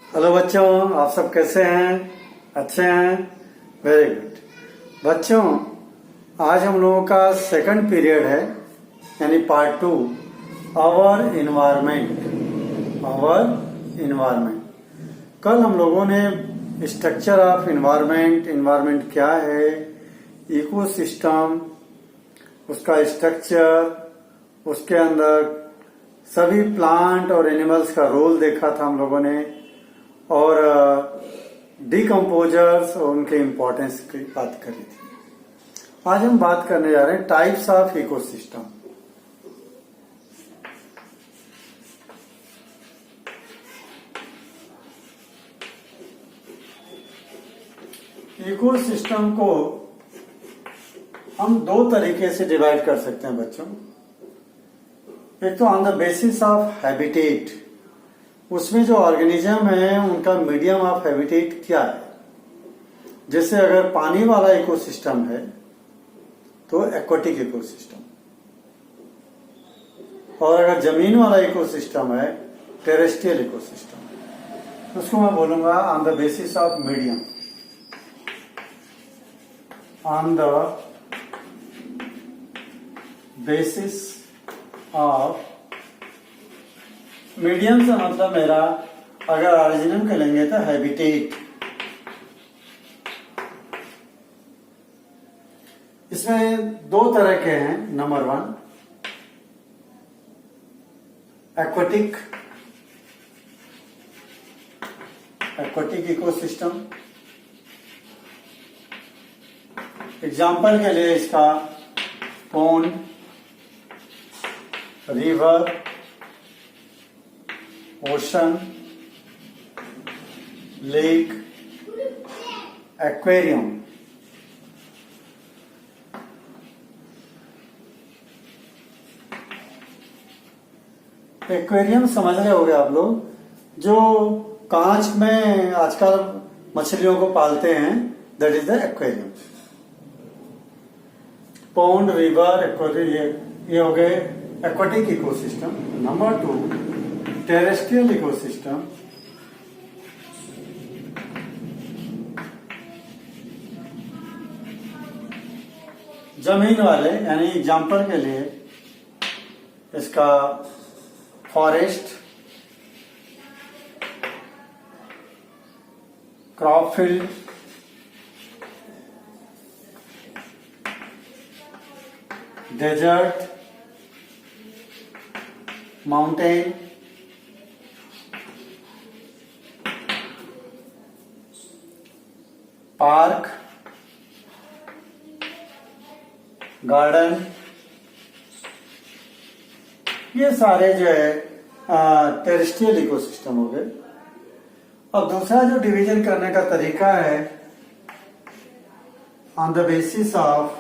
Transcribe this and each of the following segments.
Hello बच्चों, आप सब कैसे हैं? अच्छे हैं? Very good. बच्चों, आज हम लोगों का सेकंड पीरियड है, यानी पार्ट 2, आवर इन्वायरमेंट। कल हम लोगों ने स्ट्रक्चर ऑफ इन्वायरमेंट क्या है, इकोसिस्टम, उसका स्ट्रक्चर, उसके अंदर सभी प्लांट और एनिमल्स का रोल देखा था हम लोगों ने, और डिकम्पोजर्स और उनके इम्पोर्टेंस की बात करी थी। आज हम बात करने जा रहे हैं टाइप्स ऑफ इकोसिस्टम। इकोसिस्टम को हम दो तरीके से डिवाइड कर सकते हैं बच्चों। एक तो on the basis of habitat, उसमें जो ऑर्गेनिज्म है उनका मीडियम ऑफ हैबिटेट क्या है। जैसे अगर पानी वाला इकोसिस्टम है तो एक्वाटिक इकोसिस्टम, और अगर जमीन वाला इकोसिस्टम है टेरेस्ट्रियल इकोसिस्टम। उसको मैं बोलूंगा on the basis of medium, on the basis of medium से मतलब मेरा अगर ऑरिजिनल के लेंगे तो हैबिटेट। इसमें दो तरह के हैं। Number 1 aquatic ecosystem. एग्जाम्पल के लिए इसका pond, river, ocean, lake, aquarium. Aquarium समझ रहे होंगे आप लोग, जो कांच में आजकल मछलियों को पालते हैं, that is the aquarium. Pond, river, aquarium, ये हो गए aquatic ecosystem. Number 2 terrestrial ecosystem. जमीन वाले, यानी एग्जाम्पल के लिए इसका forest, crop field, desert, mountain, park, garden, ये सारे जो है टेरेस्ट्रियल इकोसिस्टम हो गए। अब दूसरा जो डिवीजन करने का तरीका है on the basis of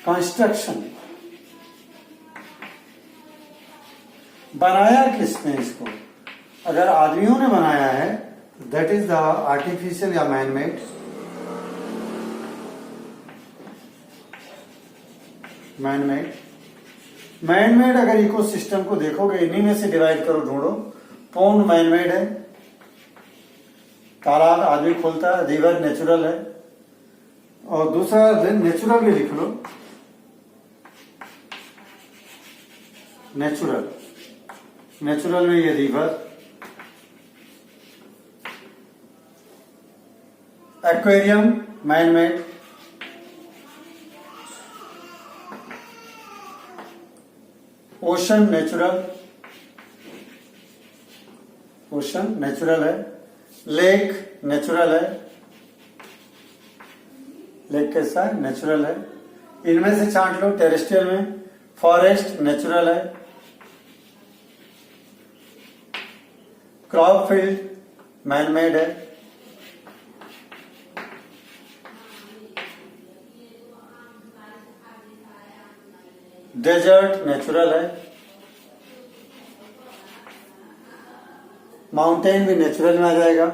construction. बनाया किसने इसको? अगर आदमियों ने बनाया है दैट इज द आर्टिफिशियल या मैनमेड। मैनमेड अगर इकोसिस्टम को देखोगे, इन्हीं में से डिवाइड करो, ढूंढो। पॉन्ड मैनमेड है, तालाब आदमी खोलता है, रिवर नेचुरल है, और दूसरा नेचुरल भी लिख लो, नेचुरल में ये river. Aquarium manmade, ocean natural है, लेक नेचुरल है, लेक कैसा है? नेचुरल है। इनमें से छांट लो। टेरेस्ट्रियल में फॉरेस्ट नेचुरल है, क्रॉप फील्ड मैनमेड है, डेजर्ट नेचुरल है, माउंटेन भी नेचुरल में आ जाएगा।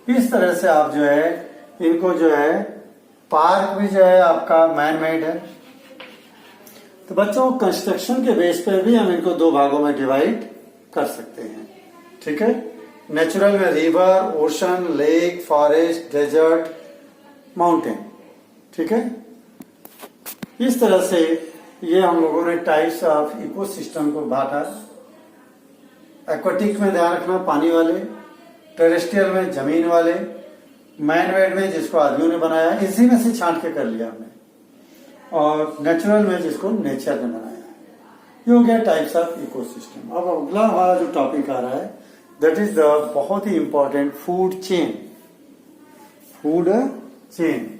इस तरह से आप जो है इनको जो है पार्क भी जो है आपका मैन मेड है। तो बच्चों कंस्ट्रक्शन के बेस पर भी हम इनको दो भागों में डिवाइड कर सकते हैं, ठीक है। नेचुरल में river, ocean, lake, forest, desert, mountain, ठीक है। इस तरह से ये हम लोगों ने टाइप्स ऑफ इकोसिस्टम को बांटा। एक्वाटिक में ध्यान रखना पानी वाले, टेरेस्ट्रियल में जमीन वाले, मैन मेड में जिसको आदमियों ने बनाया, इसी में से छांट के कर लिया हमने, और नेचुरल में जिसको नेचर ने बनाया। ये हो गया टाइप्स ऑफ इकोसिस्टम। अब अगला हमारा जो टॉपिक आ रहा है दैट इज द बहुत ही important food chain. Food chain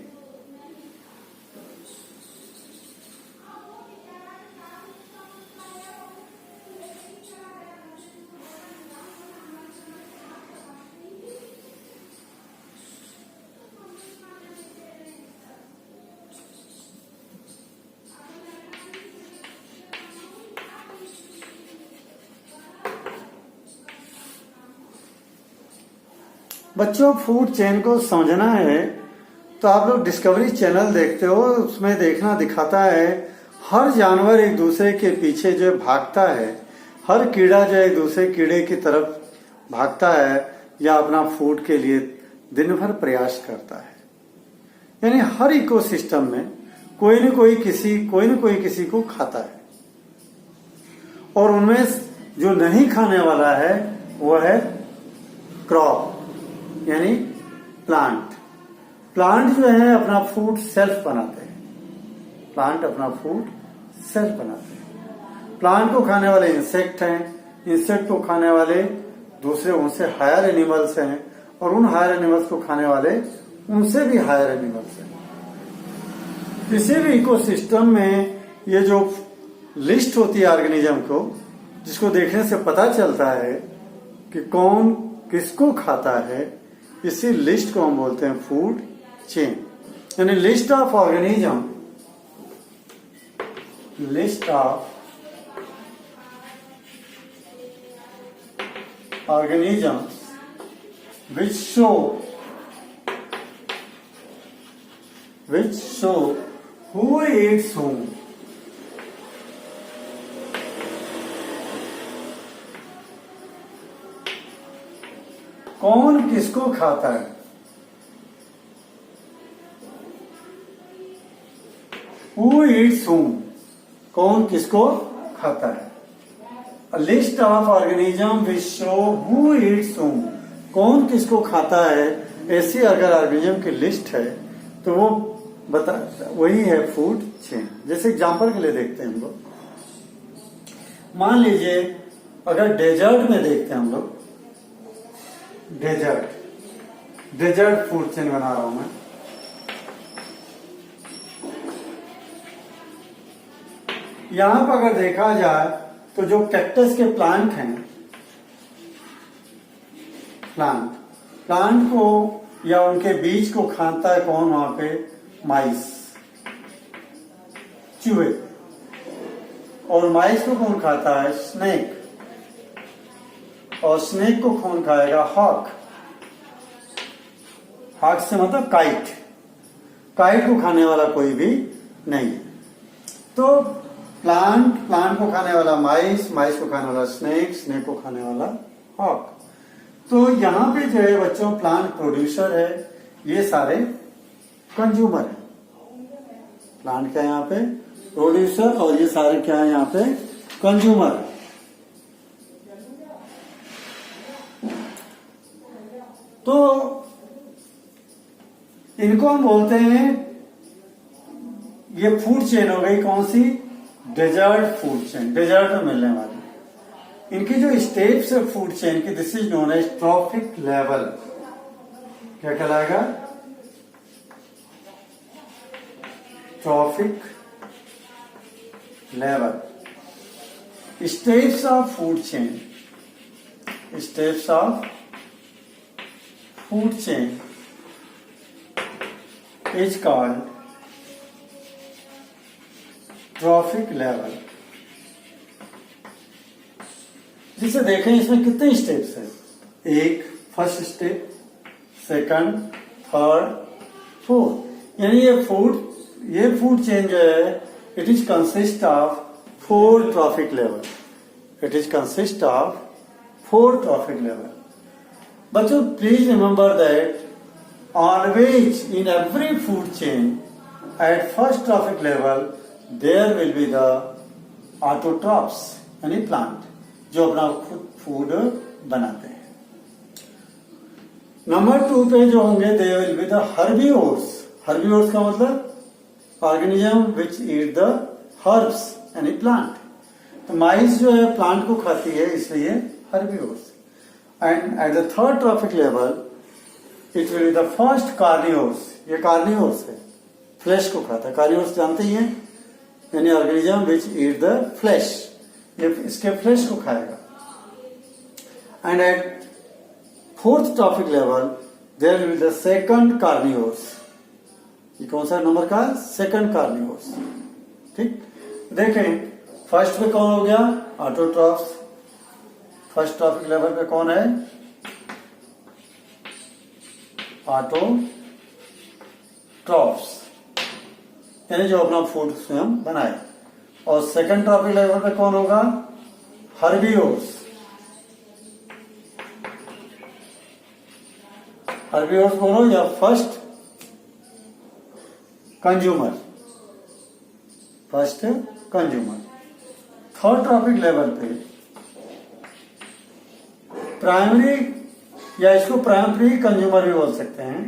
बच्चों फूड चेन को समझना है तो आप लोग डिस्कवरी चैनल देखते हो, उसमें देखना दिखाता है हर जानवर एक दूसरे के पीछे जो भागता है, हर कीड़ा जो एक दूसरे कीड़े की तरफ भागता है या अपना फूड के लिए दिन भर प्रयास करता है। यानी हर इकोसिस्टम में कोई न कोई किसी को खाता है, और उनमें जो नहीं खाने वाला है वो है क्रॉप यानी प्लांट। प्लांट जो है अपना फूड सेल्फ बनाते हैं, प्लांट अपना फूड सेल्फ बनाते हैं। प्लांट को खाने वाले इंसेक्ट हैं, इंसेक्ट को खाने वाले दूसरे उनसे हायर एनिमल्स हैं, और उन हायर एनिमल्स को खाने वाले उनसे भी हायर एनिमल्स हैं। किसी भी इकोसिस्टम में ये जो लिस्ट होती है ऑर्गेनिज्म को, जिसको देखने से पता चलता है कि कौन किसको खाता है, इसी लिस्ट को हम बोलते हैं फूड चेन। यानी list of organism, list of organisms which show who eats whom. कौन किसको खाता है। Who eats whom, कौन किसको खाता है। A list of organism which show who eats whom, कौन किसको खाता है, ऐसी अगर ऑर्गेनिज्म की लिस्ट है तो वो वही है फूड चेन। जैसे एग्जांपल के लिए देखते हैं हम लोग, मान लीजिए अगर डेजर्ट में देखते हैं हम लोग, डेजर्ट फूड चेन बना रहा हूं मैं। यहां पर अगर देखा जाए तो जो कैक्टस के प्लांट हैं, प्लांट को या उनके बीज को खाता है कौन वहां पे, माइस, चूहे। और माइस को कौन खाता है, स्नेक। और स्नेक को कौन खाएगा, हॉक। हॉक से मतलब काइट। काइट को खाने वाला कोई भी नहीं है। तो प्लांट को खाने वाला माइस को खाने वाला स्नेक को खाने वाला हॉक। तो यहां पे जो है बच्चों प्लांट प्रोड्यूसर है, ये सारे कंज्यूमर है। प्लांट क्या है यहाँ पे, प्रोड्यूसर, और ये सारे क्या है यहाँ पे, कंज्यूमर है। तो इनको हम बोलते हैं, ये फूड चेन हो गई कौन सी, डेजर्ट फूड चेन, डेजर्ट में मिलने वाली। इनकी जो स्टेप्स है फूड चेन की, this is known as trophic level. क्या कहलाएगा, trophic level. Steps of food chain, steps of food chain is called trophic level. जिसे देखें इसमें कितने स्टेप्स हैं, एक first step, second, third, fourth. यानी ये फूड चेन जो है it is consist of 4 trophic level. It is consist of 4 trophic level. बच्चों please remember that always in every food chain at first trophic level there will be the autotrophs यानी plant जो अपना खुद food बनाते हैं। Number 2 पे जो होंगे they will be the herbivores. Herbivores का मतलब organism which eat the herbs यानी प्लांट। तो माइस जो है प्लांट को खाती है इसलिए herbivores. And at the third trophic level it will be the first carnivores. ये कार्निवोर्स है, फ्लैश को खाता है। कार्निवोर्स जानते ही हैं यानी organism which eat the flesh, ये इसके फ्लैश को खाएगा। And at fourth trophic level there will be the second carnivores. ये कौन सा नंबर का? Second carnivores. ठीक, देखें फर्स्ट पे कौन हो गया? ऑटोट्रॉफ्स। फर्स्ट ट्रॉफिक लेवल पे कौन है? ऑटोट्रॉफ्स यानी जो अपना फूड स्वयं बनाए। और सेकंड ट्रॉफिक लेवल पे कौन होगा? हर्बीवोर्स। हर्बीवोर्स बोलो या first consumer. First consumer. Third trophic level पे प्राइमरी या इसको प्राइमरी कंज्यूमर भी बोल सकते हैं।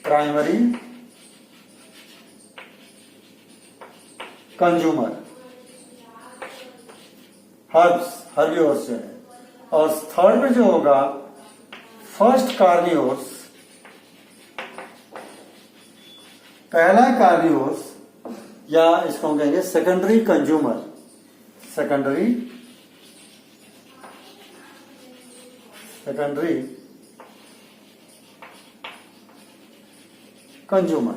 प्राइमरी कंज्यूमर हर्बीवोर्स जो है। और थर्ड में जो होगा फर्स्ट कार्निवोर्स। पहला कार्निवोर्स या इसको हम कहेंगे सेकेंडरी कंज्यूमर। Secondary consumer.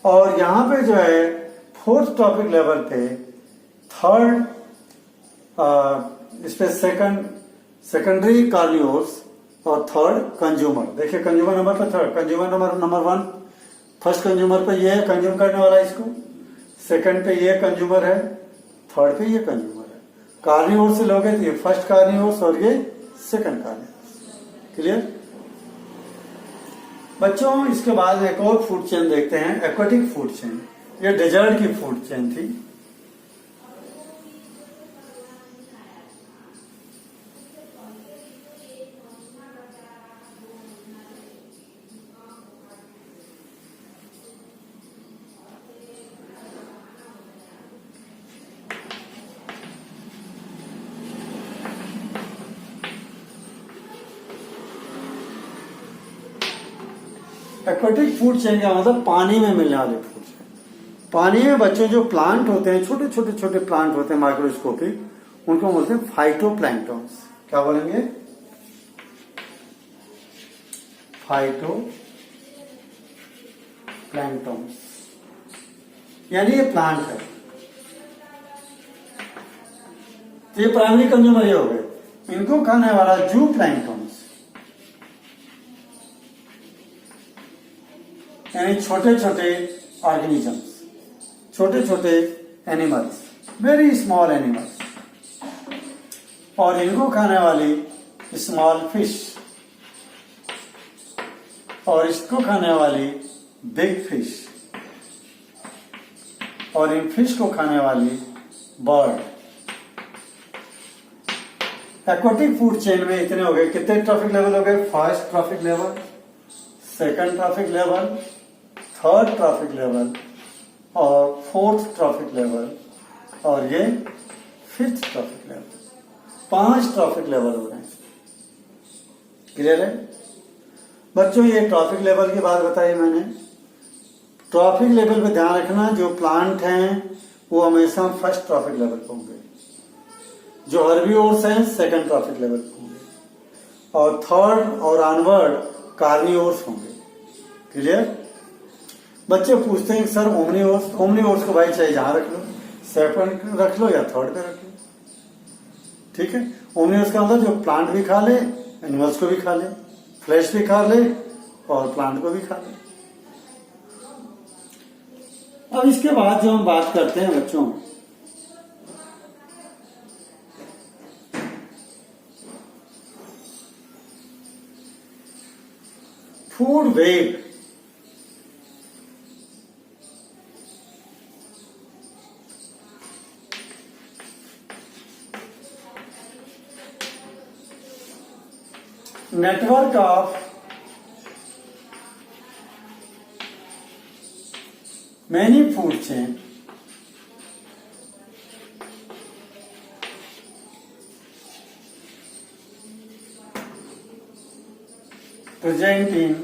और यहां पे जो है फोर्थ टॉपिक लेवल पे थर्ड इस पे सेकेंडरी कार्निवोर्स और थर्ड कंज्यूमर। देखिए कंज्यूमर नंबर पे third, consumer number 1 first consumer पे ये है कंज्यूम करने वाला इसको, सेकंड पे ये कंज्यूमर है, थर्ड पे ये कंज्यूमर है। कार्निवोर्स से लोगे तो ये फर्स्ट कार्निवोर्स और ये सेकंड कार्निवोर्स। क्लियर बच्चों? इसके बाद एक और फूड चेन देखते हैं, एक्वाटिक फूड चेन। ये डेजर्ट की फूड चेन थी। एक्वाटिक फूड चेन का मतलब पानी में मिलने वाले फूड चेन। पानी में बच्चों जो प्लांट होते हैं, छोटे छोटे प्लांट होते हैं माइक्रोस्कोपिक, उनको बोलते हैं फाइटोप्लैंक्टन्स। क्या बोलेंगे? फाइटोप्लैंक्टन्स यानी ये प्लांट है। तो ये प्राइमरी कंज्यूमर ये हो गए। इनको खाने वाला जू प्लैंक्टन्स यानी छोटे छोटे ऑर्गेनिजम्स, छोटे छोटे एनिमल्स, वेरी स्मॉल एनिमल्स। और इनको खाने वाली स्मॉल फिश और इसको खाने वाली बिग फिश और इन फिश को खाने वाली बर्ड। एक्वाटिक फूड चेन में इतने हो गए। कितने ट्रॉफिक लेवल हो गए? First trophic level, second trophic level, third trophic level और फोर्थ ट्रॉफिक लेवल और ये fifth trophic level. 5 trophic level हो रहे हैं। क्लियर है बच्चों? ये ट्रॉफिक लेवल की बात बताई मैंने। ट्रॉफिक लेवल पे ध्यान रखना, जो प्लांट हैं वो हमेशा फर्स्ट ट्रॉफिक लेवल पे होंगे, जो हर्बीवोर्स हैं सेकंड ट्रॉफिक लेवल पे होंगे और थर्ड और ऑनवर्ड कार्निवोर्स होंगे। क्लियर? बच्चे पूछते हैं सर ओमनीवोर्स को भाई चाहे जहां रख लो, सेकंड रख लो या थर्ड पे रख लो। ठीक है? ओमनीवोर्स का मतलब जो प्लांट भी खा ले, एनिमल्स को भी खा ले, फ्लैश भी खा ले और प्लांट को भी खा ले। अब इसके बाद जो हम बात करते हैं बच्चों, food web. Network of many food chain present in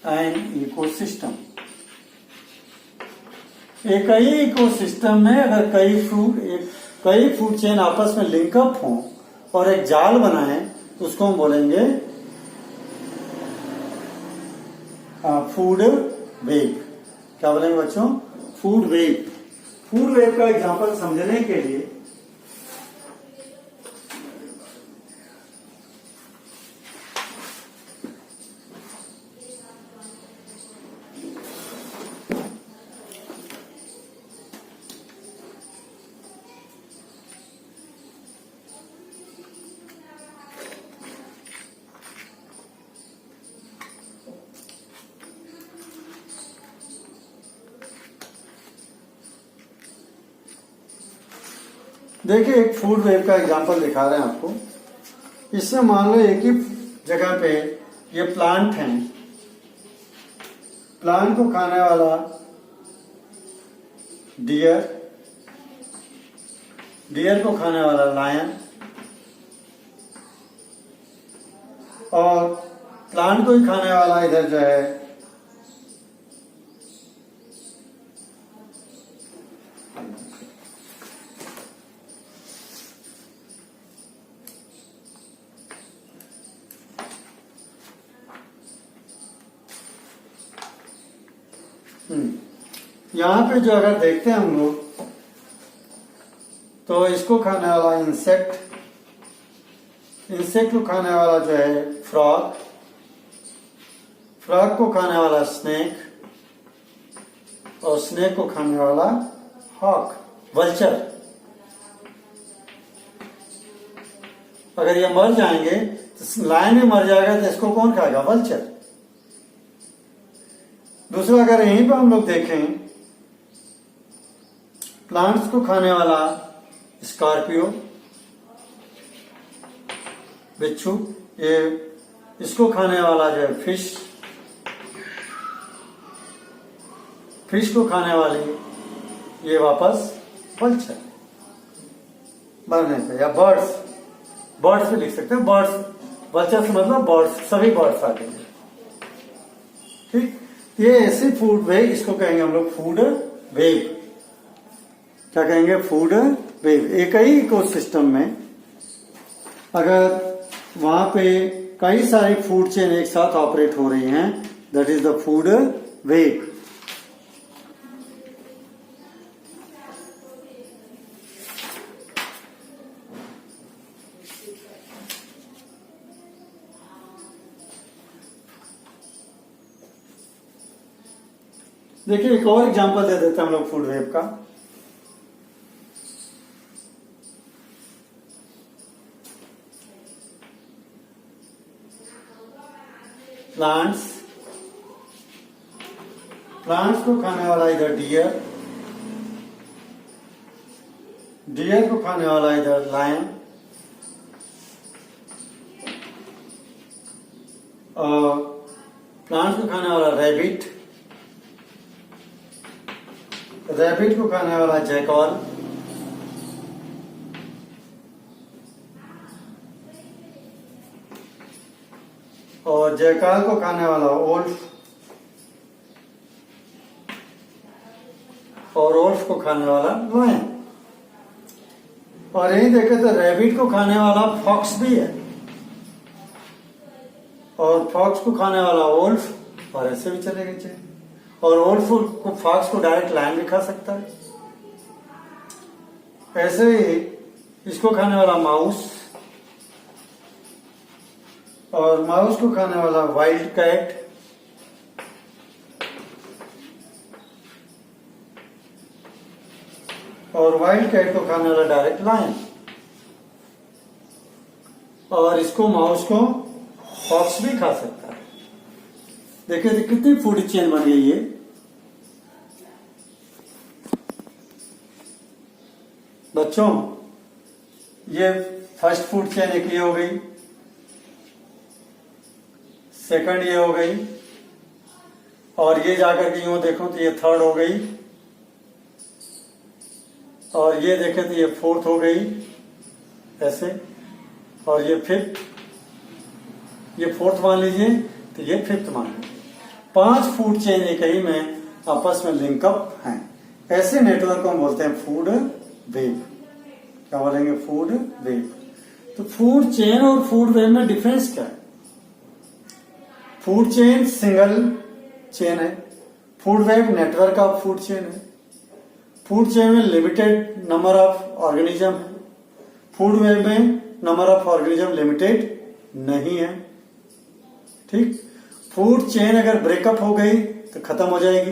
an ecosystem। एक ही इकोसिस्टम में अगर कई फूड चेन आपस में लिंकअप हों और एक जाल बनाएं तो उसको हम बोलेंगे फूड वेब। क्या बोलेंगे बच्चों? Food web. फूड वेब का एग्जांपल समझने के लिए देखिए, एक फूड वेब का एग्जांपल दिखा रहे हैं आपको। इसमें मान लो एक ही जगह पे ये प्लांट है, प्लांट को खाने वाला डियर, डियर को खाने वाला लायन, और प्लांट को ही खाने वाला इधर जो है यहाँ पे जो अगर देखते हैं हम लोग तो इसको खाने वाला इंसेक्ट, इंसेक्ट को खाने वाला जो है फ्रॉग, फ्रॉग को खाने वाला स्नेक, और स्नेक को खाने वाला हॉक, वल्चर। अगर ये मर जाएंगे तो लायन में मर जाएगा तो इसको कौन खाएगा? वल्चर। दूसरा अगर यहीं पर हम लोग देखें, प्लांट्स को खाने वाला स्कॉर्पियो, बिच्छू, ये इसको खाने वाला जो है फिश, फिश को खाने वाली ये वापस वल्चर मरने पे, या बर्ड्स, बर्ड्स भी लिख सकते हैं, बर्ड्स, वल्चर से मतलब बर्ड्स, सभी बर्ड्स आ गए। ठीक, ये ऐसी फूड वेब, इसको कहेंगे हम लोग फूड वेब। क्या कहेंगे? Food web. एक ही इकोसिस्टम में अगर वहां पे कई सारी फूड चेन एक साथ ऑपरेट हो रही हैं, that is the food web. देखिए, एक और एग्जांपल दे देते हैं हम लोग फूड वेब का। प्लांट्स, प्लांट्स को खाने वाला इधर डियर, डियर को खाने वाला इधर लायन, और प्लांट्स को खाने वाला रैबिट, रैबिट को खाने वाला जैकॉल, और जैकाल को खाने वाला ओल्फ, और ओल्फ को खाने वाला लायन। और यही देखे तो रैबिट को खाने वाला फॉक्स भी है, और फॉक्स को खाने वाला ओल्फ, और ऐसे भी चलेगा चाहिए। और ओल्फ को, फॉक्स को डायरेक्ट लायन भी खा सकता है। ऐसे ही इसको खाने वाला माउस, और माउस को खाने वाला वाइल्ड कैट, और वाइल्ड कैट को खाने वाला डायरेक्ट लायन, और इसको माउस को फॉक्स भी खा सकता है। देखिए तो कितनी फूड चेन बन गई है। बच्चों ये फर्स्ट फूड चेन एक ये हो गई, सेकंड ये हो गई, और ये जाकर के यूं देखो तो ये थर्ड हो गई, और ये देखें तो ये फोर्थ हो गई ऐसे, और ये फिफ्थ, ये फोर्थ मान लीजिए तो ये फिफ्थ मान लीजिए। 5 फूड चेन एक ही में आपस में लिंकअप हैं। ऐसे नेटवर्क को हम बोलते हैं फूड वेब। क्या बोलेंगे? Food web. तो फूड चेन और फूड वेब में डिफरेंस क्या है? फूड चेन सिंगल चेन है, food web network of food chain है। फूड चेन में लिमिटेड नंबर ऑफ ऑर्गेनिज्म है, फूड वेब में नंबर ऑफ ऑर्गेनिज्म लिमिटेड नहीं है। ठीक, फूड चेन अगर ब्रेकअप हो गई तो खत्म हो जाएगी,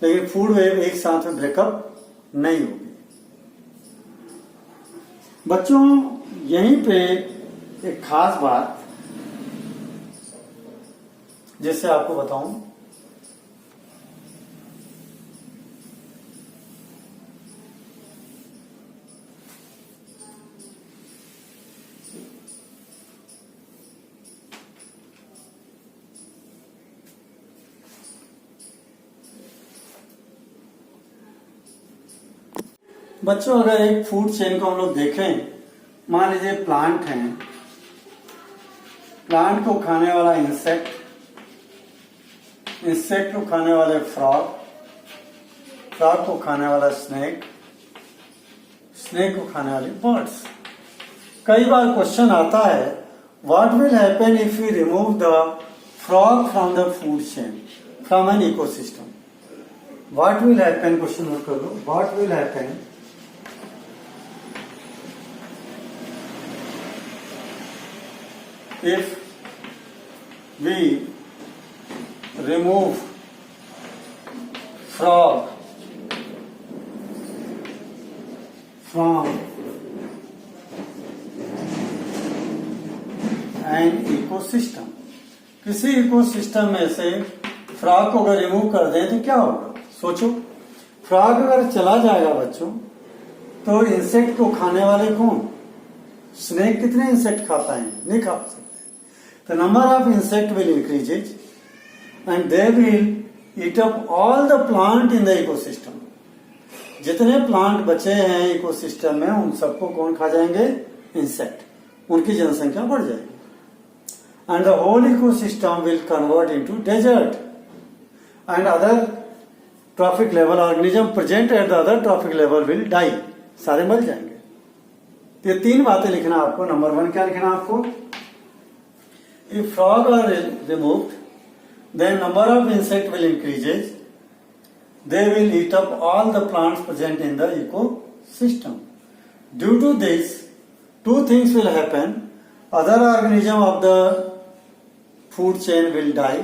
लेकिन फूड वेब एक साथ में ब्रेकअप नहीं होगी। बच्चों यहीं पे एक खास बात जिससे आपको बताऊं, बच्चों अगर एक फूड चेन को हम लोग देखें, मान लीजिए प्लांट है, प्लांट को खाने वाला इंसेक्ट, इंसेक्ट को खाने वाले फ्रॉग, फ्रॉग को खाने वाला स्नेक, स्नेक को खाने वाले बर्ड्स। कई बार क्वेश्चन आता है, what will happen if you remove the frog from the food chain from an ecosystem? What will happen, question note कर लो, what will happen if we remove frog from an ecosystem? किसी ecosystem में से frog को अगर remove कर दें तो क्या होगा? सोचो, फ्रॉग अगर चला जाएगा बच्चों तो इंसेक्ट को खाने वाले कौन? स्नेक कितने इंसेक्ट खा पाएंगे? नहीं खा सकते। The number of insect will increase and they will eat up all the plant in the ecosystem. जितने प्लांट बचे हैं इकोसिस्टम में उन सबको कौन खा जाएंगे? इंसेक्ट। उनकी जनसंख्या बढ़ जाएगी and the whole ecosystem will convert into desert and other trophic level organism present at the other trophic level will die. सारे मर जाएंगे। ये 3 बातें लिखना आपको। नंबर 1 क्या लिखना आपको? If frog are removed, then number of insect will increase. They will eat up all the plants present in the ecosystem. Due to this, 2 things will happen. Other organism of the food chain will die,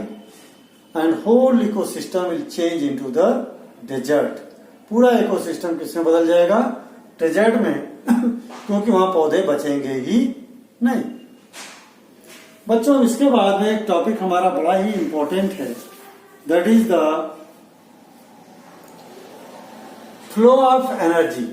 and whole ecosystem will change into the desert. पूरा ecosystem किसमें बदल जाएगा? Desert में, क्योंकि वहां पौधे बचेंगे ही नहीं। बच्चों इसके बाद में एक टॉपिक हमारा बड़ा ही इंपॉर्टेंट है, that is the flow of energy.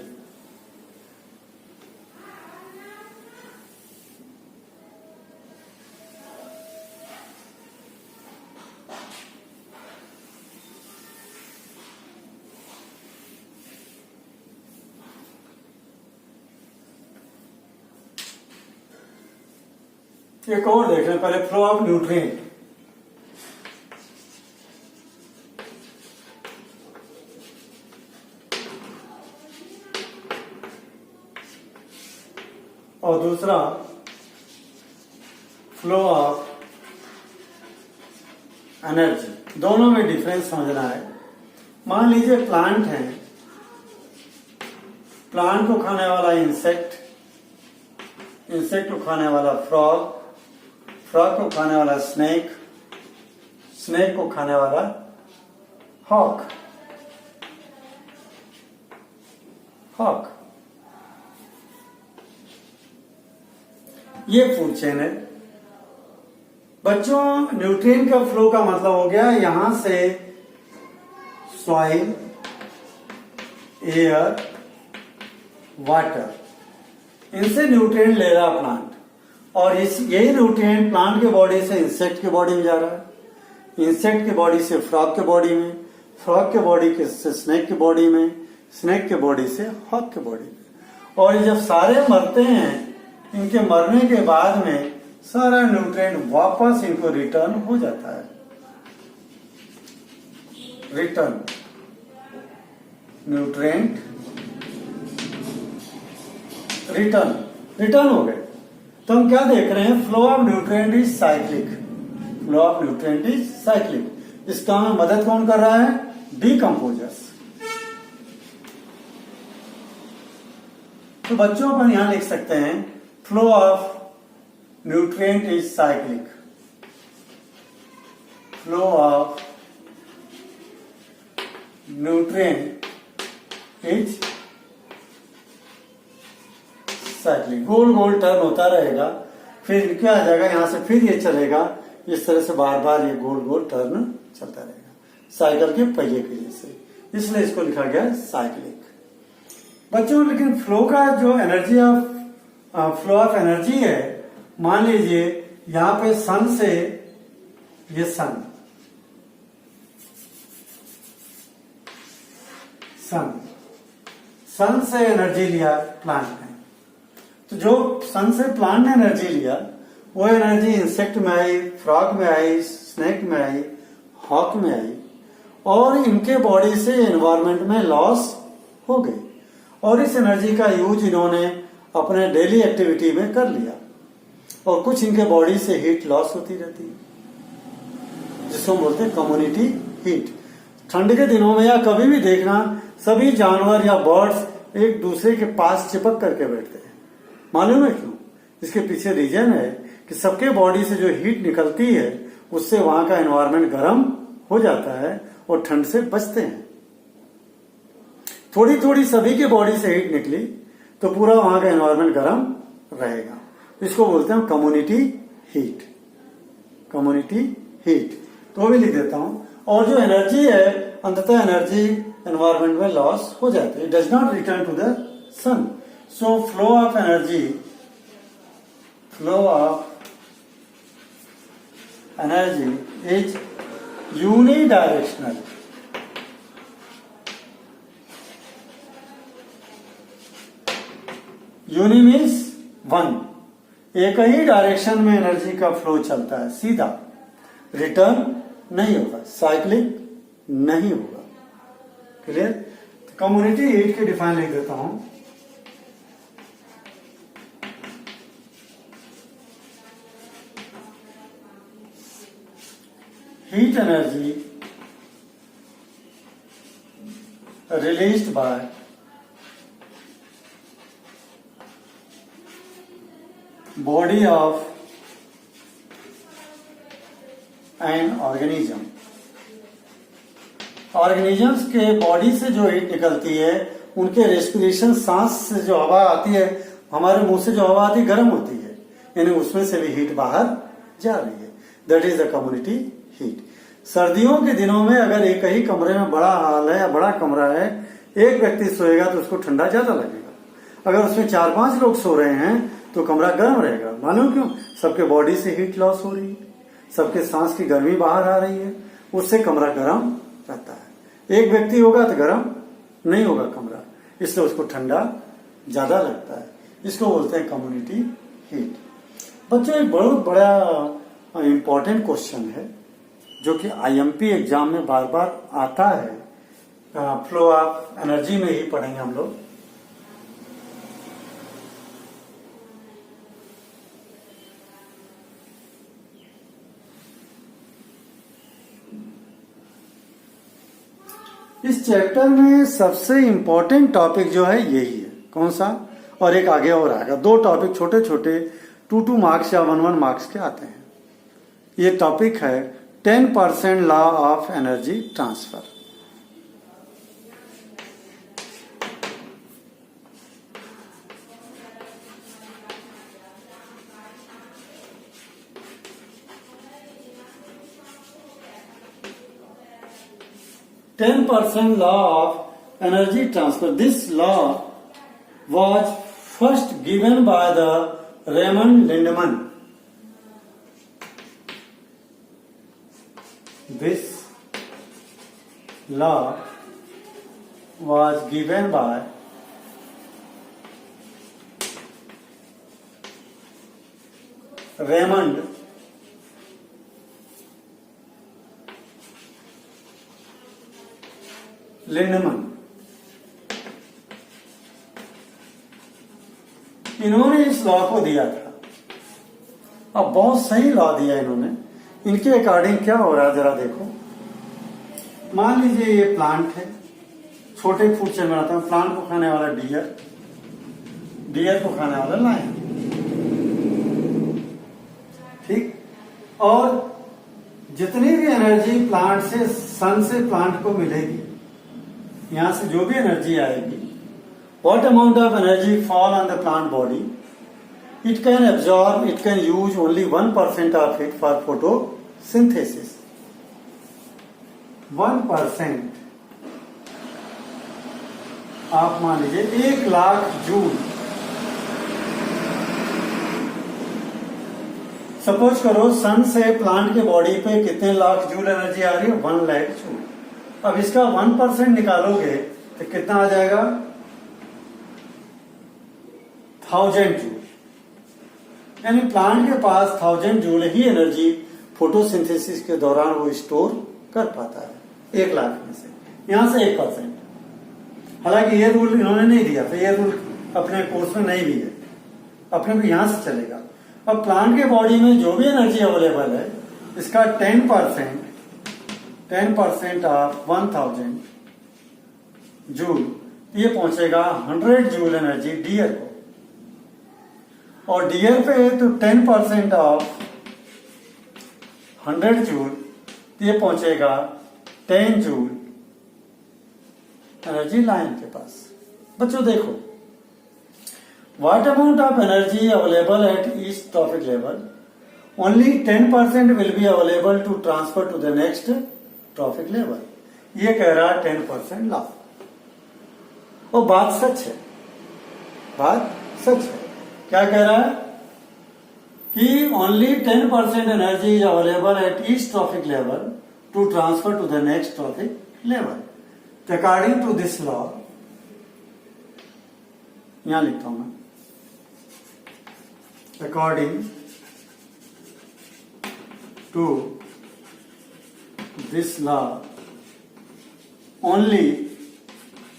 एक और देख लें पहले, फ्लो ऑफ न्यूट्रिएंट। और दूसरा फ्लो ऑफ एनर्जी। दोनों में डिफरेंस समझना है। मान लीजिए प्लांट है, प्लांट को खाने वाला इंसेक्ट, इंसेक्ट को खाने वाला फ्रॉग, फ्रॉग को खाने वाला स्नेक, स्नेक को खाने वाला हॉक। हॉक। ये फूड चेन है बच्चों। न्यूट्रिएंट का फ्लो का मतलब हो गया यहां से सॉइल, एयर, वाटर, इनसे न्यूट्रिएंट ले रहा प्लांट, और यही न्यूट्रिएंट प्लांट के बॉडी से इंसेक्ट के बॉडी में जा रहा है, इंसेक्ट के बॉडी से फ्रॉग के बॉडी में, फ्रॉग के बॉडी से स्नेक के बॉडी में, स्नेक के बॉडी से हॉक के बॉडी में। और ये जब सारे मरते हैं, इनके मरने के बाद में सारा न्यूट्रिएंट वापस इनको रिटर्न हो जाता है। रिटर्न न्यूट्रिएंट रिटर्न हो गए। तो हम क्या देख रहे हैं, flow of nutrient is cyclic. Flow of nutrient is cyclic. इस काम में मदद कौन कर रहा है, डीकंपोजर्स। तो बच्चों अपन यहां लिख सकते हैं flow of nutrient is cyclic. Flow of nutrient is cyclic. Goal goal turn होता रहेगा, फिर क्या आ जाएगा, यहां से फिर ये चलेगा, इस तरह से बार बार ये गोल गोल टर्न चलता रहेगा, साइकिल के पहिए के जैसे, इसलिए इसको लिखा गया साइक्लिक। बच्चों लेकिन फ्लो का जो energy of flow of energy है, मान लीजिए यहां पे सन से, ये सन से एनर्जी लिया प्लांट ने, तो जो सन से प्लांट ने एनर्जी लिया वो एनर्जी इंसेक्ट में आई, फ्रॉग में आई, स्नेक में आई, हॉक में आई, और इनके बॉडी से एनवायरमेंट में लॉस हो गई, और इस एनर्जी का यूज इन्होंने अपने डेली एक्टिविटी में कर लिया, और कुछ इनके बॉडी से हीट लॉस होती रहती है, जिसको हम बोलते हैं कम्युनिटी हीट। ठंड के दिनों में या कभी भी देखना, सभी जानवर या बर्ड्स एक दूसरे के पास चिपक करके बैठते हैं। मालूम है क्यों? इसके पीछे रीजन है कि सबके बॉडी से जो हीट निकलती है उससे वहां का एनवायरमेंट गर्म हो जाता है और ठंड से बचते हैं। थोड़ी थोड़ी सभी के बॉडी से हीट निकली तो पूरा वहां का एनवायरमेंट गर्म रहेगा। इसको बोलते हैं कम्युनिटी हीट। कम्युनिटी हीट तो भी लिख देता हूं। और जो एनर्जी है, अंततः एनर्जी एनवायरमेंट में लॉस हो जाती है, does not return to the sun. So flow of energy is unidirectional. Uni means one, एक ही डायरेक्शन में एनर्जी का फ्लो चलता है, सीधा, रिटर्न नहीं होगा, साइक्लिक नहीं होगा। क्लियर? कम्युनिटी हीट की डिफाइन लिख देता हूं। Heat energy released by body of an organism. Organisms के बॉडी से जो हीट निकलती है, उनके रेस्पिरेशन, सांस से जो हवा आती है, हमारे मुंह से जो हवा आती है गर्म होती है, यानी उसमें से भी हीट बाहर जा रही है। That is the community heat. सर्दियों के दिनों में अगर एक ही कमरे में बड़ा हॉल है या बड़ा कमरा है, एक व्यक्ति सोएगा तो उसको ठंडा ज्यादा लगेगा। अगर उसमें 4-5 लोग सो रहे हैं तो कमरा गर्म रहेगा। मालूम क्यों? सबके बॉडी से हीट लॉस हो रही है, सबके सांस की गर्मी बाहर आ रही है, उससे कमरा गर्म रहता है। एक व्यक्ति होगा तो गर्म नहीं होगा कमरा, इसलिए उसको ठंडा ज्यादा लगता है। इसको बोलते हैं कम्युनिटी हीट। बच्चों, एक बहुत बड़ा इंपॉर्टेंट क्वेश्चन है जो कि आईएमपी एग्जाम में बार बार आता है, फ्लो ऑफ एनर्जी में ही पढ़ेंगे हम लोग। इस चैप्टर में सबसे इंपॉर्टेंट टॉपिक जो है यही है। कौन सा? और एक आगे और आएगा। 2 टॉपिक छोटे छोटे 2-2 मार्क्स या 1-1 मार्क्स के आते हैं। ये टॉपिक है 10% law of energy transfer. 10% law of energy transfer. This law was first given by the Raymond Lindemann. This law was given by Raymond Lindemann. इन्होंने इस लॉ को दिया था। अब बहुत सही लॉ दिया इन्होंने। इनके अकॉर्डिंग क्या हो रहा है जरा देखो। मान लीजिए ये प्लांट है, छोटे फूड चेन बनाता हूं। प्लांट को खाने वाला डियर, डियर को खाने वाला लायन, ठीक। और जितनी भी एनर्जी प्लांट से, सन से प्लांट को मिलेगी, यहां से जो भी एनर्जी आएगी, what amount of energy fall on the plant body, it can absorb, it can use only 1% of it for photosynthesis. 1% आप मान लीजिए 1,00,000 जूल। सपोज करो सन से प्लांट के बॉडी पे कितने लाख जूल एनर्जी आ रही है? 1,00,000 जूल। अब इसका 1% निकालोगे तो कितना आ जाएगा? 1000 जूल। यानी प्लांट के पास 1000 जूल ही एनर्जी फोटोसिंथेसिस के दौरान वो स्टोर कर पाता है 1,00,000 में से। यहां से 1%। हालांकि ये रूल इन्होंने नहीं दिया था, ये रूल अपने कोर्स में नहीं भी है, अपने को यहां से चलेगा। अब प्लांट के बॉडी में जो भी एनर्जी अवेलेबल है, इसका 10% ऑफ 1000 जूल, ये पहुंचेगा 100 जूल एनर्जी डियर को। और डियर पे तो 10% ऑफ 100 जूल, ये पहुंचेगा 10 जूल एनर्जी लाइन के पास। बच्चों देखो, what amount of energy available at each trophic level, only 10% will be available to transfer to the next trophic level. ये कह रहा है 10% लाभ। और बात सच है, बात सच है। क्या कह रहा है कि only 10% energy is available at each trophic level to transfer to the next trophic level. According to this law, यहां लिखता हूं मैं, according to this law, only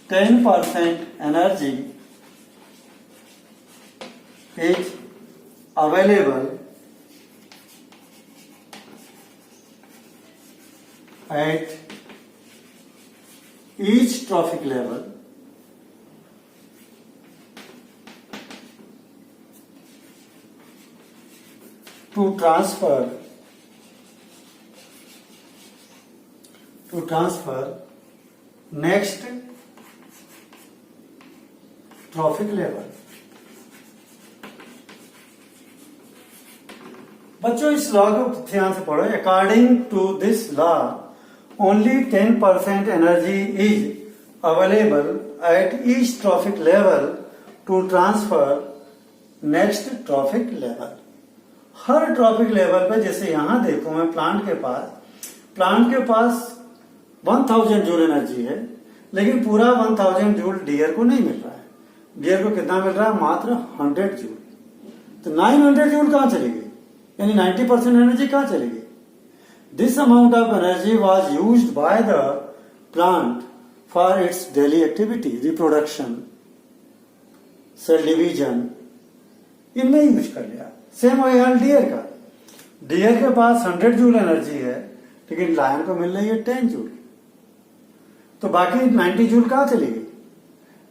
10% energy is available at each trophic level to transfer next trophic level. बच्चों इस law को ध्यान से पढ़ो। According to this law only 10% energy is available at each trophic level to transfer next trophic level. हर trophic level पे, जैसे यहां देखो मैं प्लांट के पास 1000 जूल एनर्जी है, लेकिन पूरा 1000 जूल डियर को नहीं मिल रहा है। डियर को कितना मिल रहा है? मात्र 100 जूल। तो 900 जूल कहां चली गई? यानी 90% एनर्जी कहां चली गई? This amount of energy was used by the plant for its daily activity, reproduction, cell division, इनमें यूज कर लिया। सेम वही हाल डियर का। डियर के पास 100 जूल एनर्जी है, लेकिन लायन को मिल रही है 10 जूल। तो बाकी 90 जूल कहां चली गई?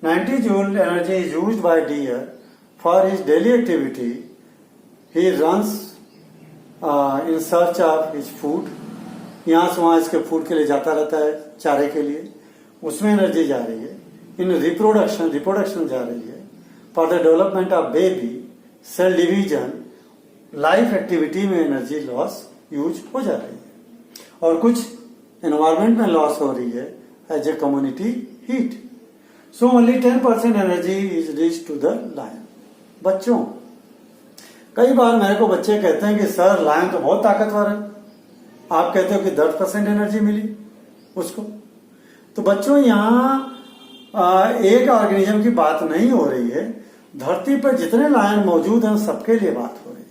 90 joule energy is used by deer for his daily activity. He runs in search of his food, यहां से वहां इसके फूड के लिए जाता रहता है, चारे के लिए, उसमें एनर्जी जा रही है। इन रिप्रोडक्शन जा रही है। For the development of baby, cell division, life activity में एनर्जी लॉस यूज हो जा रही है। और कुछ एनवायरमेंट में लॉस हो रही है, as a community heat. So only 10% energy is reached to the lion. बच्चों, कई बार मेरे को बच्चे कहते हैं कि सर लायन तो बहुत ताकतवर है, आप कहते हो कि 10% एनर्जी मिली उसको। तो बच्चों यहाँ एक ऑर्गेनिज्म की बात नहीं हो रही है, धरती पर जितने लायन मौजूद हैं सबके लिए बात हो रही है।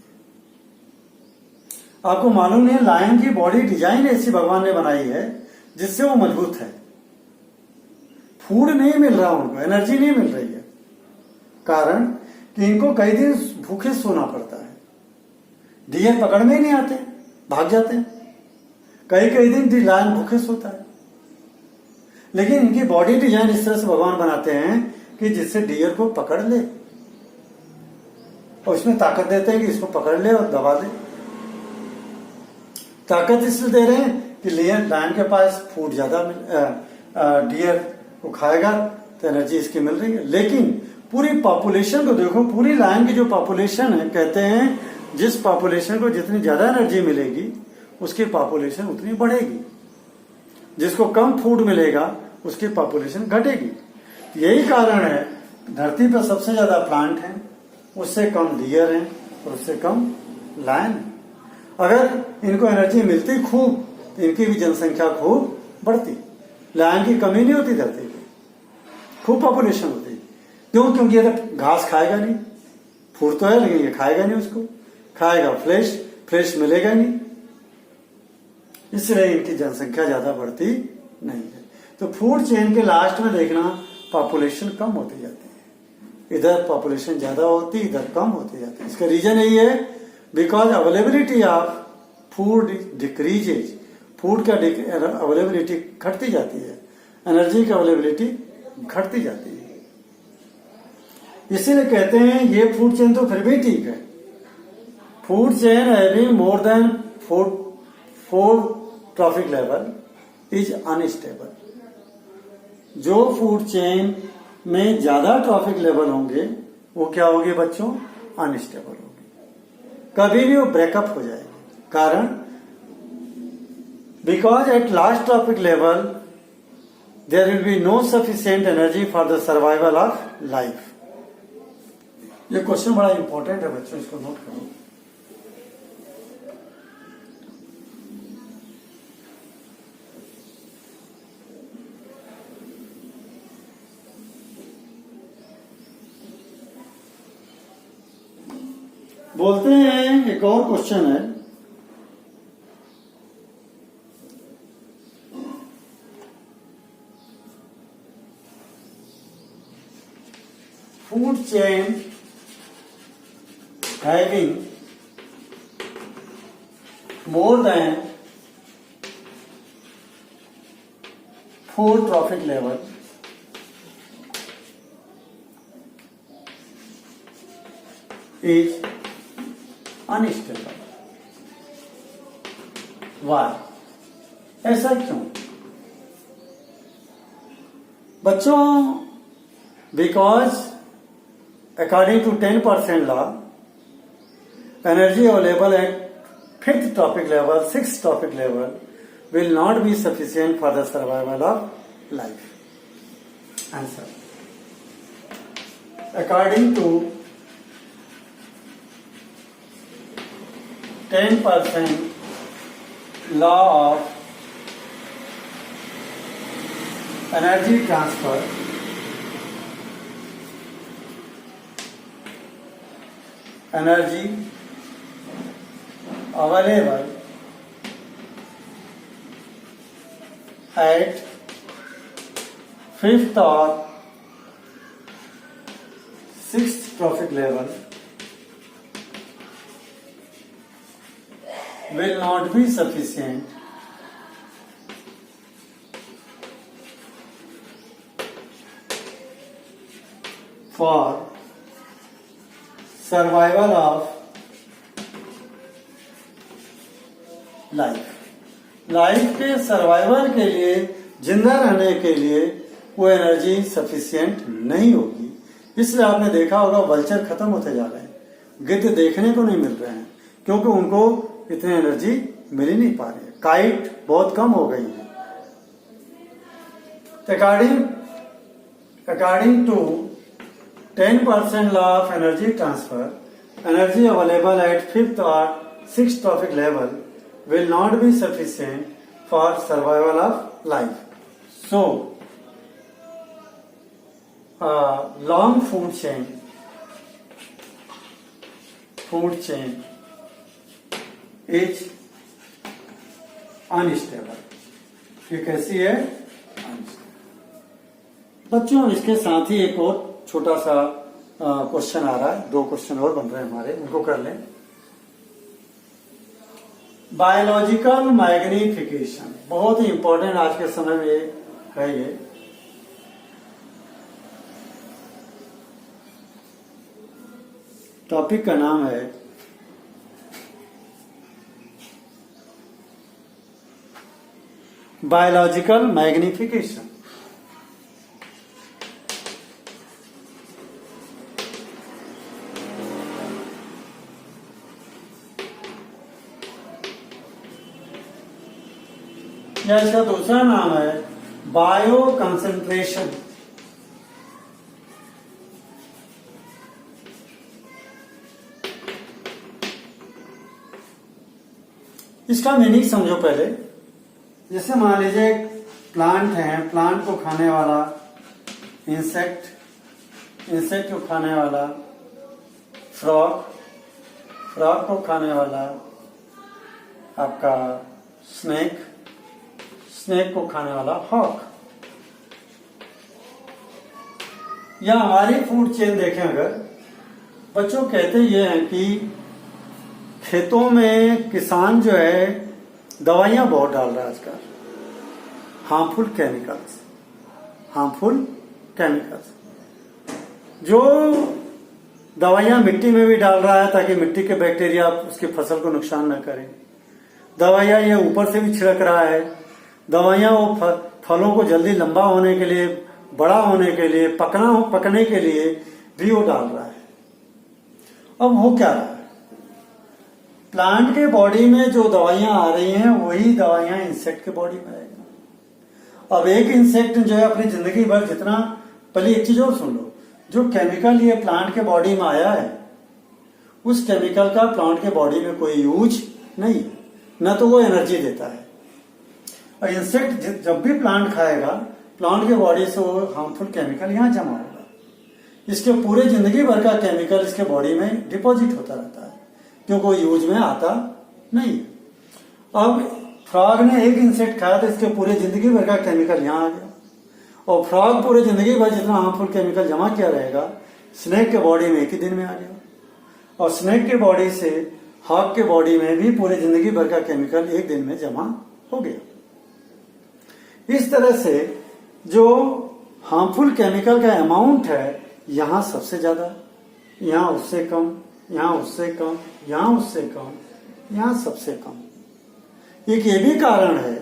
आपको मालूम नहीं है, लायन की बॉडी डिजाइन ऐसी भगवान ने बनाई है जिससे वो मजबूत है। फूड नहीं मिल रहा उनको, एनर्जी नहीं मिल रही है, कारण कि इनको कई दिन भूखे सोना पड़ता है। डियर पकड़ में ही नहीं आते, भाग जाते हैं। कई कई दिन लायन भूखे सोता है, लेकिन इनकी बॉडी डिजाइन इस तरह से भगवान बनाते हैं कि जिससे डियर को पकड़ ले, और इसमें ताकत देते हैं कि इसको पकड़ ले और दबा दे। ताकत इसलिए दे रहे हैं कि लायन के पास फूड ज्यादा डियर को खाएगा तो एनर्जी इसकी मिल रही है। लेकिन पूरी पॉपुलेशन को देखो, पूरी लायन की जो पॉपुलेशन है, कहते हैं जिस पॉपुलेशन को जितनी ज्यादा एनर्जी मिलेगी उसकी पॉपुलेशन उतनी बढ़ेगी, जिसको कम फूड मिलेगा उसकी पॉपुलेशन घटेगी। यही कारण है धरती पर सबसे ज्यादा प्लांट हैं, उससे कम डियर हैं और उससे कम लायन है। अगर इनको एनर्जी मिलती खूब तो इनकी भी जनसंख्या खूब बढ़ती, लायन की कमी नहीं होती धरती पे, खूब पॉपुलेशन होती। क्यों? क्योंकि ये तो घास खाएगा नहीं, फूड तो है लेकिन ये खाएगा नहीं, उसको खाएगा फ्रेश मिलेगा नहीं, इसलिए इनकी जनसंख्या ज्यादा बढ़ती नहीं है। तो फूड चेन के लास्ट में देखना पॉपुलेशन कम होती जाती है, इधर पॉपुलेशन ज्यादा होती, इधर कम होती जाती है। इसका रीजन यही है, because availability of food decreases, food का अवेलेबिलिटी घटती जाती है, एनर्जी की अवेलेबिलिटी घटती जाती है। इसीलिए कहते हैं ये फूड चेन तो फिर भी ठीक है, food chain having more than 4 trophic level is unstable. जो फूड चेन में ज्यादा ट्रॉफिक लेवल होंगे वो क्या होगी बच्चों? अनस्टेबल होगी, कभी भी वो ब्रेकअप हो जाएगी। कारण because at last trophic level there will be no sufficient energy for the survival of life. ये क्वेश्चन बड़ा इंपॉर्टेंट है बच्चों, इसको नोट करो। बोलते हैं एक और क्वेश्चन है, food chain having more than 4 trophic level is unstable. Why? ऐसा क्यों बच्चों? Because according to 10% law, energy available at 5th trophic level, 6th trophic level will not be sufficient for the survival of life. Answer. According to 10% law of energy transfer, energy available at 5th or 6th trophic level will not be sufficient for survival of life के survival के लिए, जिंदा रहने के लिए वो energy sufficient नहीं होगी। इसलिए आपने देखा होगा वल्चर खत्म होते जा रहे हैं, गिद्ध देखने को नहीं मिल रहे हैं, क्योंकि उनको इतनी एनर्जी मिल ही नहीं पा रही है। काइट बहुत कम हो गई है। According to 10% law of energy transfer, energy available at 5th or 6th trophic level will not be sufficient for survival of life. So, long food chain is unstable. ये कैसी है? बच्चों, इसके साथ ही एक और छोटा सा क्वेश्चन आ रहा है, 2 क्वेश्चन और बन रहे हैं हमारे, उनको कर लें। बायोलॉजिकल मैग्निफिकेशन बहुत ही इंपॉर्टेंट आज के समय में है। ये टॉपिक का नाम है बायोलॉजिकल मैग्निफिकेशन। या इसका दूसरा नाम है बायो कंसंट्रेशन। इसका मीनिंग समझो पहले। जैसे मान लीजिए प्लांट है, प्लांट को खाने वाला इंसेक्ट, इंसेक्ट को खाने वाला फ्रॉग, फ्रॉग को खाने वाला आपका स्नेक, स्नेक को खाने वाला हॉक। या हमारी फूड चेन देखें अगर, बच्चों कहते ये हैं कि खेतों में किसान जो है दवाइयां बहुत डाल रहा है आजकल, हार्मफुल केमिकल्स, हार्मफुल केमिकल्स। जो दवाइयां मिट्टी में भी डाल रहा है ताकि मिट्टी के बैक्टीरिया उसकी फसल को नुकसान न करें। दवाइयां ये ऊपर से भी छिड़क रहा है। दवाइयां वो फलों को जल्दी लंबा होने के लिए, बड़ा होने के लिए, पकने के लिए भी वो डाल रहा है। अब हो क्या रहा है, प्लांट के बॉडी में जो दवाइयां आ रही हैं वही दवाइयां इंसेक्ट के बॉडी में आएगी। अब एक इंसेक्ट जो है अपनी जिंदगी भर जितना, पहले एक चीज और सुन लो, जो केमिकल ये प्लांट के बॉडी में आया है उस केमिकल का प्लांट के बॉडी में कोई यूज नहीं, न तो वो एनर्जी देता है। और इंसेक्ट जब भी प्लांट खाएगा, प्लांट के बॉडी से वो हार्मफुल केमिकल यहाँ जमा होगा। इसके पूरे जिंदगी भर का केमिकल इसके बॉडी में डिपॉजिट होता रहता है, क्योंकि वो यूज में आता नहीं। अब फ्रॉग ने एक इंसेक्ट खाया तो इसके पूरे जिंदगी भर का केमिकल यहाँ आ गया, और फ्रॉग पूरे जिंदगी भर जितना हार्मफुल केमिकल जमा किया रहेगा स्नेक के बॉडी में एक ही दिन में आ गया, और स्नेक के बॉडी से हॉक के बॉडी में भी पूरे जिंदगी भर का केमिकल एक दिन में जमा हो गया। इस तरह से जो हार्मफुल केमिकल का अमाउंट है यहां सबसे ज्यादा, यहां उससे कम, यहां उससे कम, यहां उससे कम, यहां सबसे कम। एक ये भी कारण है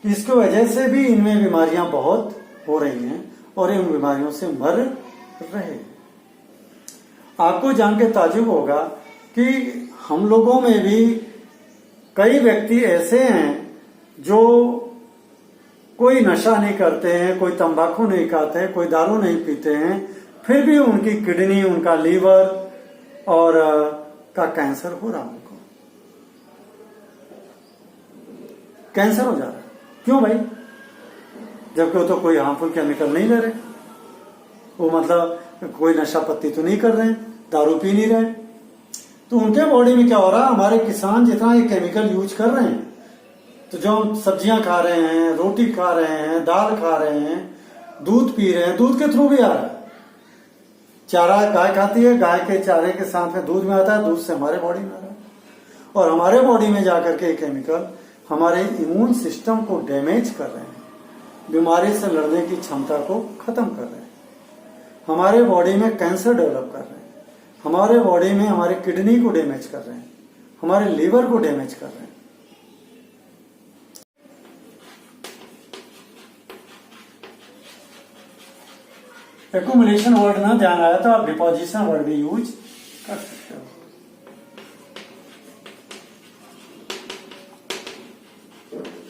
कि इसकी वजह से भी इनमें बीमारियां बहुत हो रही हैं और इन बीमारियों से मर रहे हैं। आपको जान के ताज्जुब होगा कि हम लोगों में भी कई व्यक्ति ऐसे हैं जो कोई नशा नहीं करते हैं, कोई तंबाकू नहीं खाते हैं, कोई दारू नहीं पीते हैं, फिर भी उनकी किडनी, उनका लीवर और का कैंसर हो रहा है। उनको कैंसर हो जा रहा है। क्यों भाई? जबकि वो तो कोई हार्मफुल केमिकल नहीं ले रहे, वो मतलब कोई नशा पत्ती तो नहीं कर रहे, दारू पी नहीं रहे, तो उनके बॉडी में क्या हो रहा है? हमारे किसान जितना ये केमिकल यूज कर रहे हैं, तो जो हम सब्जियां खा रहे हैं, रोटी खा रहे हैं, दाल खा रहे हैं, दूध पी रहे हैं, दूध के थ्रू भी आ रहा है। चारा गाय खाती है, गाय के चारे के साथ में दूध में आता है, दूध से हमारे बॉडी में आ रहा है, और हमारे बॉडी में जाकर के केमिकल हमारे इम्यून सिस्टम को डैमेज कर रहे हैं, बीमारी से लड़ने की क्षमता को खत्म कर रहे हैं, हमारे बॉडी में कैंसर डेवलप कर रहे हैं, हमारे बॉडी में हमारे किडनी को डैमेज कर रहे हैं, हमारे लीवर को डैमेज कर रहे हैं। एक्यूमुलेशन वर्ड ना ध्यान आया तो आप डिपोजिशन वर्ड भी यूज कर सकते हो।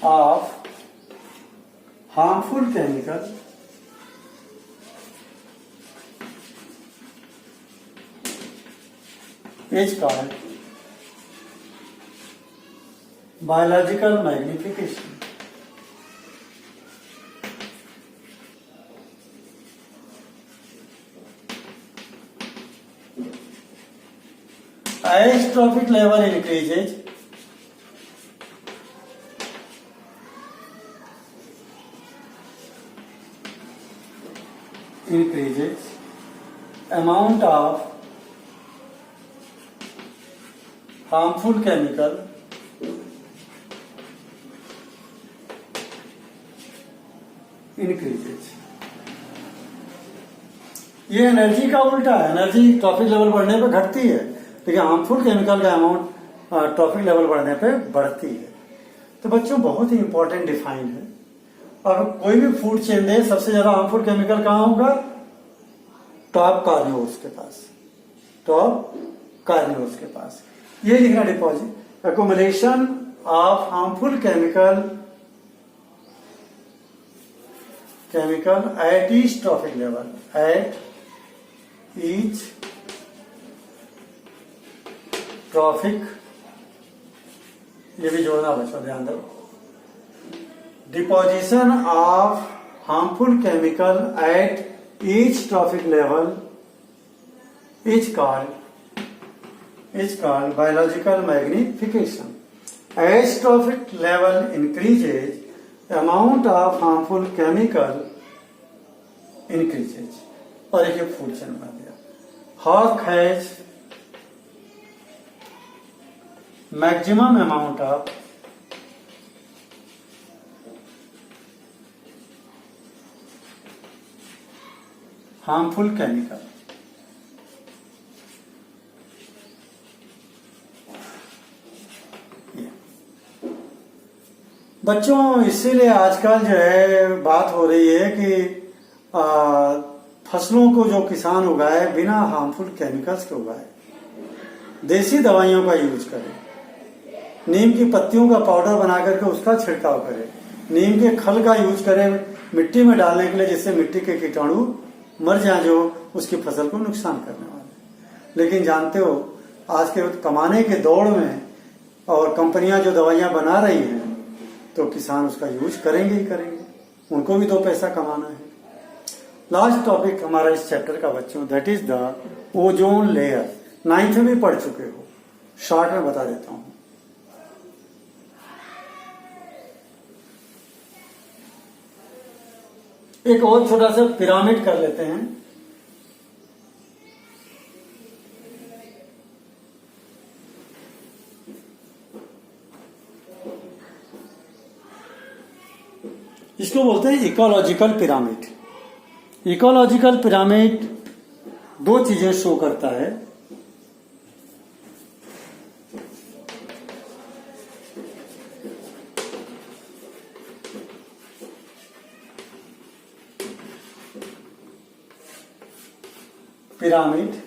Of harmful chemical is called biological magnification. As trophic level increases, amount of harmful chemical increases. ये एनर्जी का उल्टा है, एनर्जी ट्रॉफिक लेवल बढ़ने पे घटती है, लेकिन हार्मफुल केमिकल का अमाउंट ट्रॉफिक लेवल बढ़ने पे बढ़ती है। तो बच्चों बहुत ही इंपॉर्टेंट डिफाइन है। और कोई भी फूड चेन दे, सबसे ज्यादा हार्मफुल केमिकल कहाँ होगा? टॉप कार्निवोर्स के पास, टॉप कार्निवोर्स के पास। ये लिखना deposit accumulation of harmful chemical at each trophic level, at each trophic, ये भी जोड़ना बच्चों, ध्यान दो। Deposition of harmful chemical eight each trophic level is called biological magnification. As trophic level increases, amount of harmful chemical increases. और एक food chain बना दिया। Hawk has maximum amount of harmful chemical. बच्चों इसीलिए आजकल जो है बात हो रही है कि फसलों को जो किसान उगाए बिना हार्मफुल केमिकल्स के उगाए, देसी दवाइयों का यूज करें, नीम की पत्तियों का पाउडर बना करके उसका छिड़काव करें, नीम के खल का यूज करें मिट्टी में डालने के लिए, जिससे मिट्टी के कीटाणु मर जाए जो उसकी फसल को नुकसान करने वाले। लेकिन जानते हो आज के कमाने के दौड़ में और कंपनियां जो दवाइयां बना रही हैं, तो किसान उसका यूज करेंगे ही करेंगे, उनको भी दो पैसा कमाना है। लास्ट टॉपिक हमारा इस चैप्टर का बच्चों, that is the ozone layer. 9th में भी पढ़ चुके हो, शॉर्ट में बता देता हूं। एक और छोटा सा पिरामिड कर लेते हैं। इसको बोलते हैं इकोलॉजिकल पिरामिड। इकोलॉजिकल पिरामिड दो चीजें शो करता है। Pyramid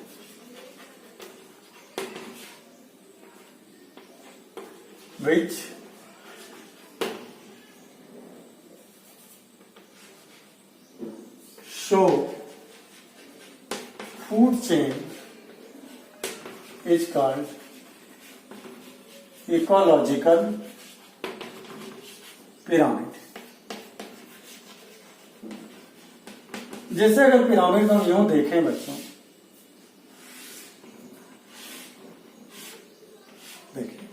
which show food chain is called ecological pyramid। जैसे अगर पिरामिड हम यूं देखें बच्चों, देखिए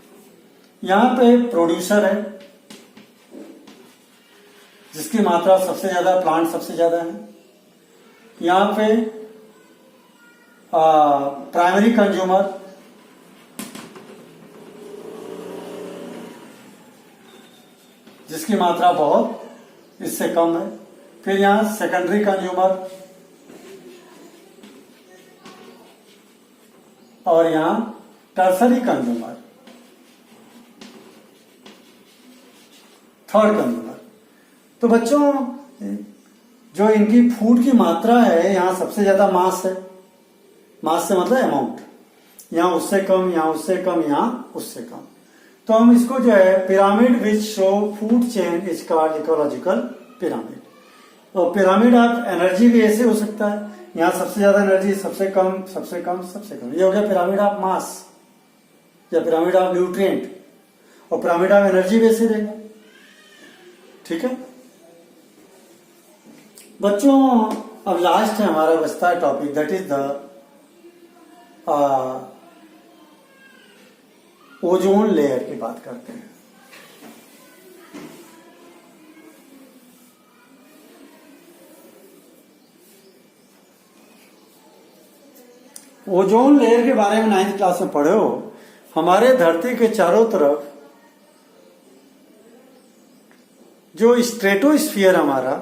यहां पे प्रोड्यूसर है जिसकी मात्रा सबसे ज्यादा, प्लांट सबसे ज्यादा है। यहां पे प्राइमरी कंज्यूमर, जिसकी मात्रा बहुत इससे कम है। फिर यहां सेकेंडरी कंज्यूमर और यहां टर्सरी कंज्यूमर, थर्ड कंज्यूमर। तो बच्चों जो इनकी फूड की मात्रा है, यहां सबसे ज्यादा मास है। मास से मतलब अमाउंट, यहां उससे कम, यहां उससे कम, यहां उससे कम। तो हम इसको जो है pyramid which show food chain is called ecological pyramid. और पिरामिड ऑफ एनर्जी भी ऐसे हो सकता है यहाँ सबसे ज्यादा एनर्जी, सबसे कम, सबसे कम, सबसे कम। ये हो गया पिरामिड ऑफ मास या पिरामिड ऑफ न्यूट्रिएंट, और पिरामिड ऑफ एनर्जी वैसे रहेगा। ठीक है बच्चों, अब लास्ट है हमारा बचता है topic, that is the ozone layer की बात करते हैं। ओजोन लेयर के बारे में 9th क्लास में पढ़े हो। हमारे धरती के चारों तरफ जो स्ट्रेटोस्फीयर हमारा,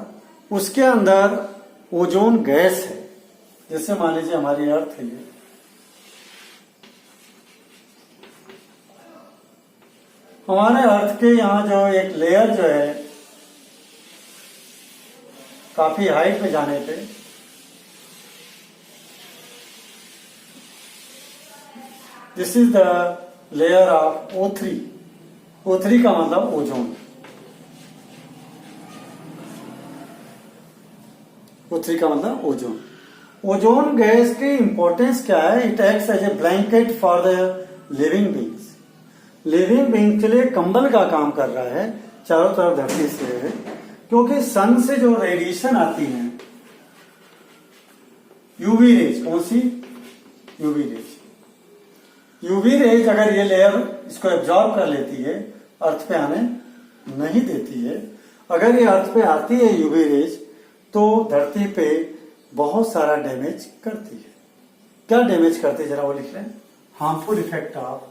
उसके अंदर ओजोन गैस है। जैसे मान लीजिए हमारी अर्थ है ये, हमारे अर्थ के यहाँ जो एक लेयर जो है काफी हाइट पे जाने पे this is the layer of O3। O3 का मतलब ओजोन। O3 का मतलब ओजोन। ओजोन गैस की इंपॉर्टेंस क्या है? It acts as a blanket for the living beings. Living being के लिए कंबल का काम कर रहा है चारों तरफ धरती से, क्योंकि सन से जो रेडिएशन आती है, यूवी रेज, कौन सी? UV rays. यूवी रेज अगर ये लेयर इसको एब्जॉर्ब कर लेती है, अर्थ पे आने नहीं देती है। अगर ये अर्थ पे आती है यूवी रेज, तो धरती पे बहुत सारा डैमेज करती है। क्या डैमेज करती है जरा वो लिख लें। Harmful effect of